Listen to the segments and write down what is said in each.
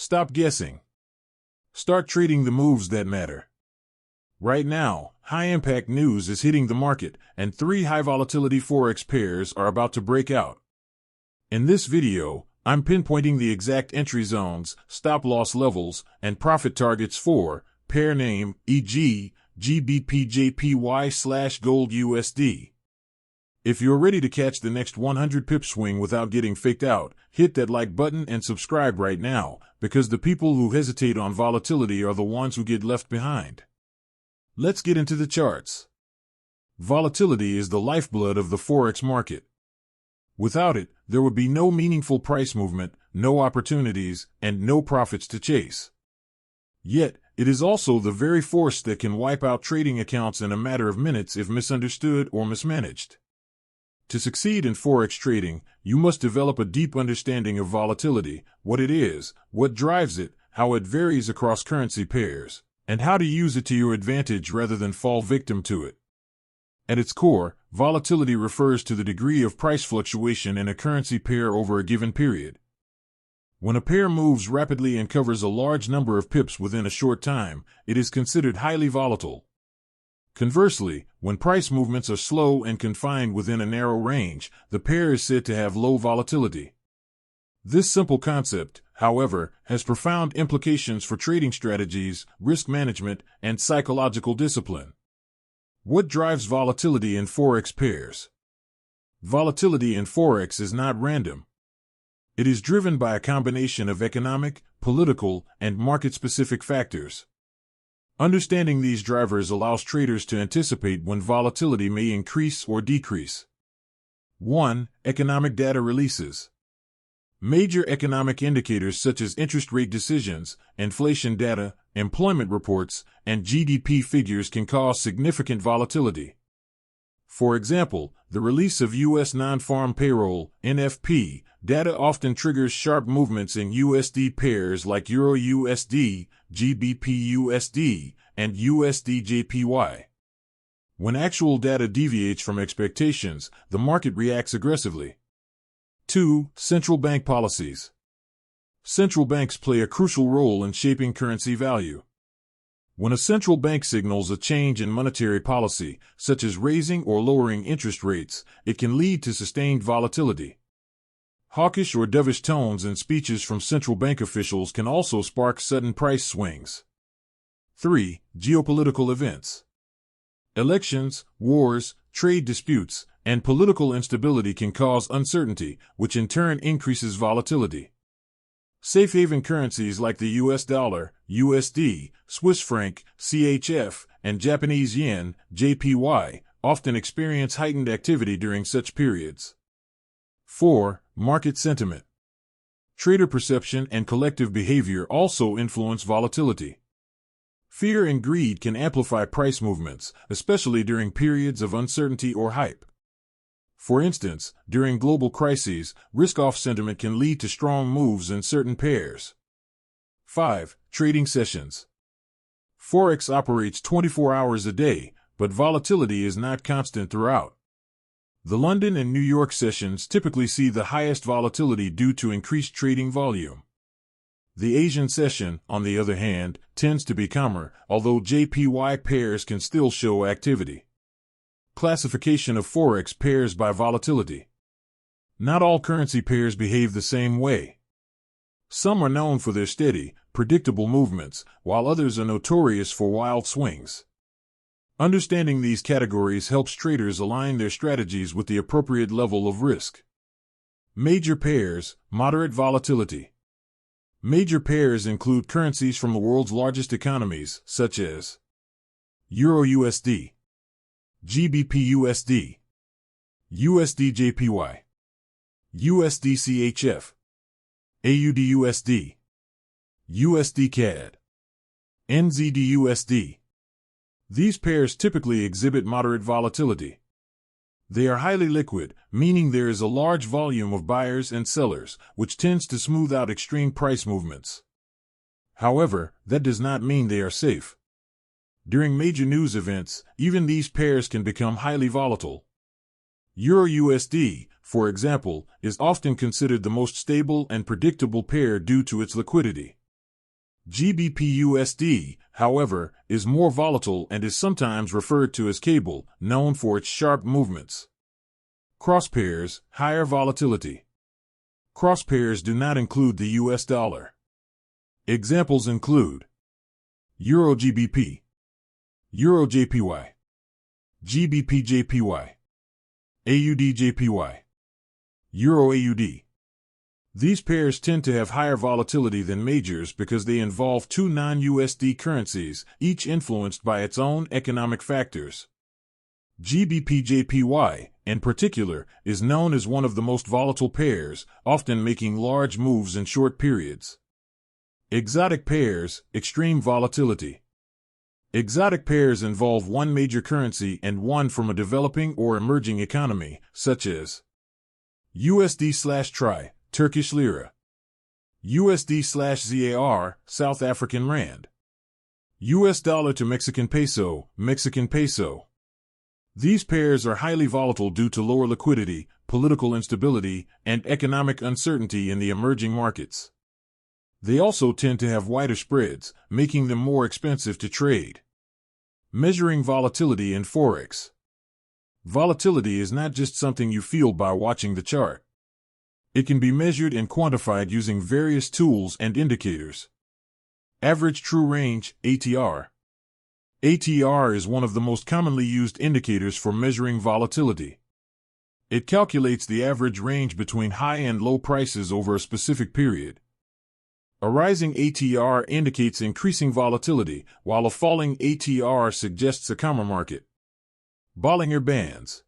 Stop guessing. Start trading the moves that matter. Right now, high-impact news is hitting the market, and 3 high-volatility Forex pairs are about to break out. In this video, I'm pinpointing the exact entry zones, stop-loss levels, and profit targets for pair name, e.g., GBPJPY/GoldUSD. If you're ready to catch the next 100 pip swing without getting faked out, hit that like button and subscribe right now, because the people who hesitate on volatility are the ones who get left behind. Let's get into the charts. Volatility is the lifeblood of the Forex market. Without it, there would be no meaningful price movement, no opportunities, and no profits to chase. Yet, it is also the very force that can wipe out trading accounts in a matter of minutes if misunderstood or mismanaged. To succeed in Forex trading, you must develop a deep understanding of volatility, what it is, what drives it, how it varies across currency pairs, and how to use it to your advantage rather than fall victim to it. At its core, volatility refers to the degree of price fluctuation in a currency pair over a given period. When a pair moves rapidly and covers a large number of pips within a short time, it is considered highly volatile. Conversely, when price movements are slow and confined within a narrow range, the pair is said to have low volatility. This simple concept, however, has profound implications for trading strategies, risk management, and psychological discipline. What drives volatility in Forex pairs? Volatility in Forex is not random. It is driven by a combination of economic, political, and market-specific factors. Understanding these drivers allows traders to anticipate when volatility may increase or decrease. 1. Economic data releases. Major economic indicators such as interest rate decisions, inflation data, employment reports, and GDP figures can cause significant volatility. For example, the release of U.S. non-farm payroll (NFP) data often triggers sharp movements in USD pairs like EURUSD, GBPUSD, and USDJPY. When actual data deviates from expectations, the market reacts aggressively. 2. Central bank policies. Central banks play a crucial role in shaping currency value. When a central bank signals a change in monetary policy, such as raising or lowering interest rates, it can lead to sustained volatility. Hawkish or dovish tones in speeches from central bank officials can also spark sudden price swings. 3. Geopolitical events. Elections, wars, trade disputes, and political instability can cause uncertainty, which in turn increases volatility. Safe haven currencies like the US dollar, USD, Swiss franc, CHF, and Japanese yen, JPY, often experience heightened activity during such periods. 4. Market sentiment. Trader perception and collective behavior also influence volatility. Fear and greed can amplify price movements, especially during periods of uncertainty or hype. For instance, during global crises, risk-off sentiment can lead to strong moves in certain pairs. 5. Trading sessions. Forex operates 24 hours a day, but volatility is not constant throughout. The London and New York sessions typically see the highest volatility due to increased trading volume. The Asian session, on the other hand, tends to be calmer, although JPY pairs can still show activity. Classification of Forex pairs by volatility. Not all currency pairs behave the same way. Some are known for their steady, predictable movements, while others are notorious for wild swings. Understanding these categories helps traders align their strategies with the appropriate level of risk. Major pairs, moderate volatility. Major pairs include currencies from the world's largest economies, such as EURUSD, GBPUSD, USDJPY, USDCHF, AUDUSD, USDCAD, NZDUSD. These pairs typically exhibit moderate volatility. They are highly liquid, meaning there is a large volume of buyers and sellers, which tends to smooth out extreme price movements. However, that does not mean they are safe. During major news events, even these pairs can become highly volatile. EURUSD, for example, is often considered the most stable and predictable pair due to its liquidity. GBP/USD, however, is more volatile and is sometimes referred to as cable, known for its sharp movements. Crosspairs, higher volatility. Crosspairs do not include the US dollar. Examples include Euro GBP, Euro JPY, GBP JPY, AUD JPY, Euro AUD. These pairs tend to have higher volatility than majors because they involve two non-USD currencies, each influenced by its own economic factors. GBP/JPY, in particular, is known as one of the most volatile pairs, often making large moves in short periods. Exotic pairs, extreme volatility. Exotic pairs involve one major currency and one from a developing or emerging economy, such as USD/TRY, Turkish lira, USD/ZAR, South African rand, US dollar to Mexican peso, Mexican peso. These pairs are highly volatile due to lower liquidity, political instability, and economic uncertainty in the emerging markets. They also tend to have wider spreads, making them more expensive to trade. Measuring volatility in Forex. Volatility is not just something you feel by watching the chart. It can be measured and quantified using various tools and indicators. Average true range, ATR. ATR is one of the most commonly used indicators for measuring volatility. It calculates the average range between high and low prices over a specific period. A rising ATR indicates increasing volatility, while a falling ATR suggests a calmer market. Bollinger Bands.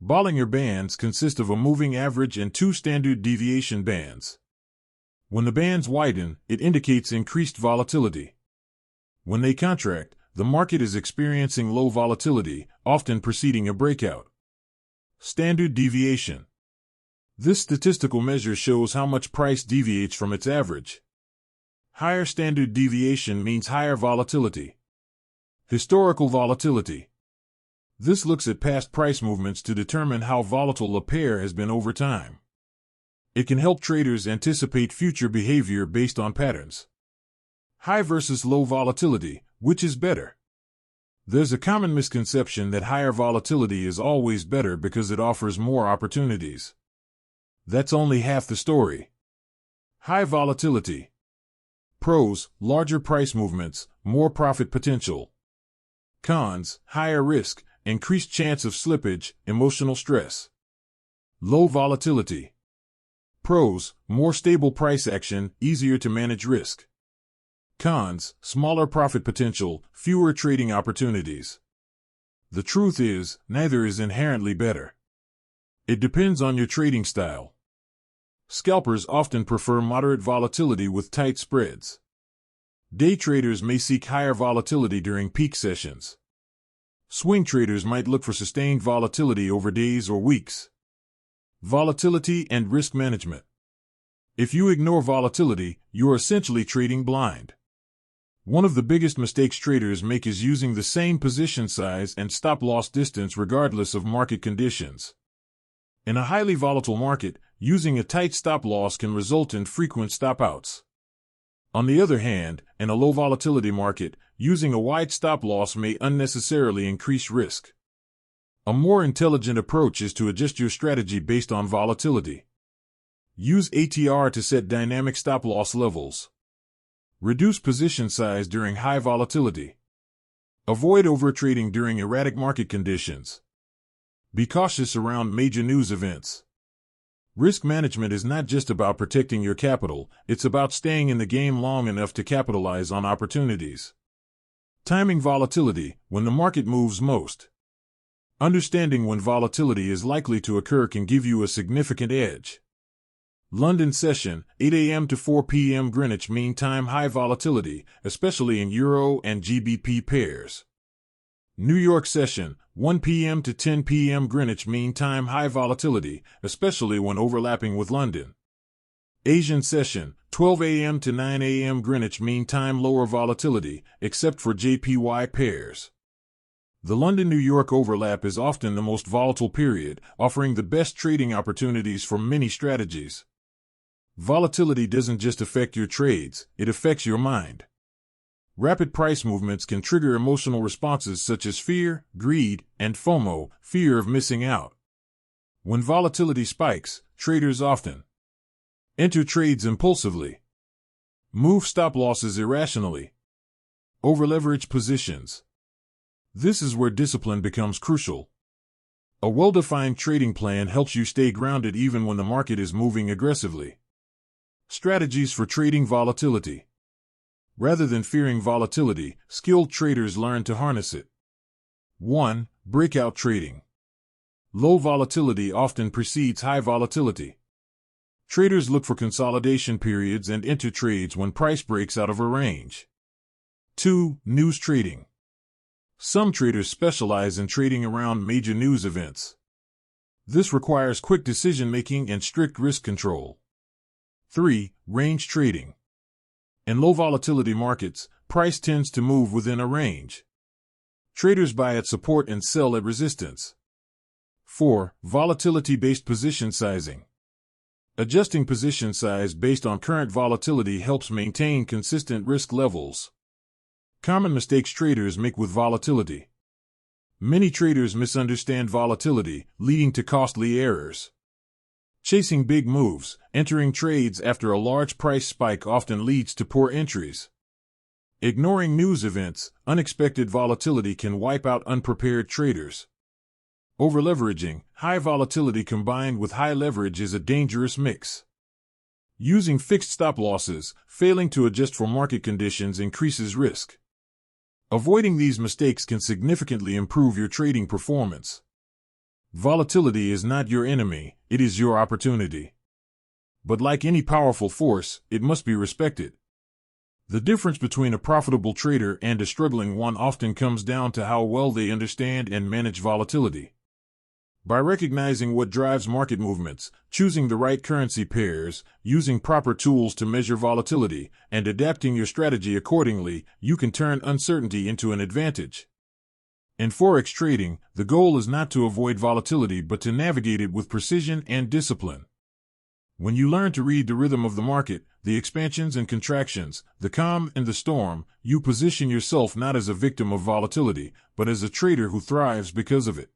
Bollinger Bands consist of a moving average and two standard deviation bands. When the bands widen, it indicates increased volatility. When they contract, the market is experiencing low volatility, often preceding a breakout. Standard deviation. This statistical measure shows how much price deviates from its average. Higher standard deviation means higher volatility. Historical volatility. This looks at past price movements to determine how volatile a pair has been over time. It can help traders anticipate future behavior based on patterns. High versus low volatility, which is better? There's a common misconception that higher volatility is always better because it offers more opportunities. That's only half the story. High volatility. Pros, larger price movements, more profit potential. Cons, higher risk, increased chance of slippage, emotional stress. Low volatility. Pros, more stable price action, easier to manage risk. Cons, smaller profit potential, fewer trading opportunities. The truth is, neither is inherently better. It depends on your trading style. Scalpers often prefer moderate volatility with tight spreads. Day traders may seek higher volatility during peak sessions. Swing traders might look for sustained volatility over days or weeks. Volatility and risk management. If you ignore volatility, you are essentially trading blind. One of the biggest mistakes traders make is using the same position size and stop-loss distance regardless of market conditions. In a highly volatile market, using a tight stop-loss can result in frequent stop-outs. On the other hand, in a low-volatility market, using a wide stop-loss may unnecessarily increase risk. A more intelligent approach is to adjust your strategy based on volatility. Use ATR to set dynamic stop-loss levels. Reduce position size during high volatility. Avoid overtrading during erratic market conditions. Be cautious around major news events. Risk management is not just about protecting your capital, it's about staying in the game long enough to capitalize on opportunities. Timing volatility, when the market moves most. Understanding when volatility is likely to occur can give you a significant edge. London session, 8 a.m. to 4 p.m. Greenwich Mean Time. High volatility, especially in Euro and GBP pairs. New York session, 1 p.m. to 10 p.m. Greenwich Mean Time. High volatility, especially when overlapping with London. Asian session, 12 a.m. to 9 a.m. Greenwich Mean Time. Lower volatility, except for JPY pairs. The London-New York overlap is often the most volatile period, offering the best trading opportunities for many strategies. Volatility doesn't just affect your trades, it affects your mind. Rapid price movements can trigger emotional responses such as fear, greed, and FOMO, fear of missing out. When volatility spikes, traders often enter trades impulsively, move stop losses irrationally, overleverage positions. This is where discipline becomes crucial. A well-defined trading plan helps you stay grounded even when the market is moving aggressively. Strategies for trading volatility. Rather than fearing volatility, skilled traders learn to harness it. 1. Breakout trading. Low volatility often precedes high volatility. Traders look for consolidation periods and enter trades when price breaks out of a range. 2. News trading. Some traders specialize in trading around major news events. This requires quick decision-making and strict risk control. 3. Range trading. In low volatility markets, price tends to move within a range. Traders buy at support and sell at resistance. 4. Volatility-based position sizing. Adjusting position size based on current volatility helps maintain consistent risk levels. Common mistakes traders make with volatility. Many traders misunderstand volatility, leading to costly errors. Chasing big moves, entering trades after a large price spike often leads to poor entries. Ignoring news events, unexpected volatility can wipe out unprepared traders. Overleveraging, high volatility combined with high leverage is a dangerous mix. Using fixed stop losses, failing to adjust for market conditions increases risk. Avoiding these mistakes can significantly improve your trading performance. Volatility is not your enemy, it is your opportunity. But like any powerful force, it must be respected. The difference between a profitable trader and a struggling one often comes down to how well they understand and manage volatility. By recognizing what drives market movements, choosing the right currency pairs, using proper tools to measure volatility, and adapting your strategy accordingly, you can turn uncertainty into an advantage. In Forex trading, the goal is not to avoid volatility but to navigate it with precision and discipline. When you learn to read the rhythm of the market, the expansions and contractions, the calm and the storm, you position yourself not as a victim of volatility, but as a trader who thrives because of it.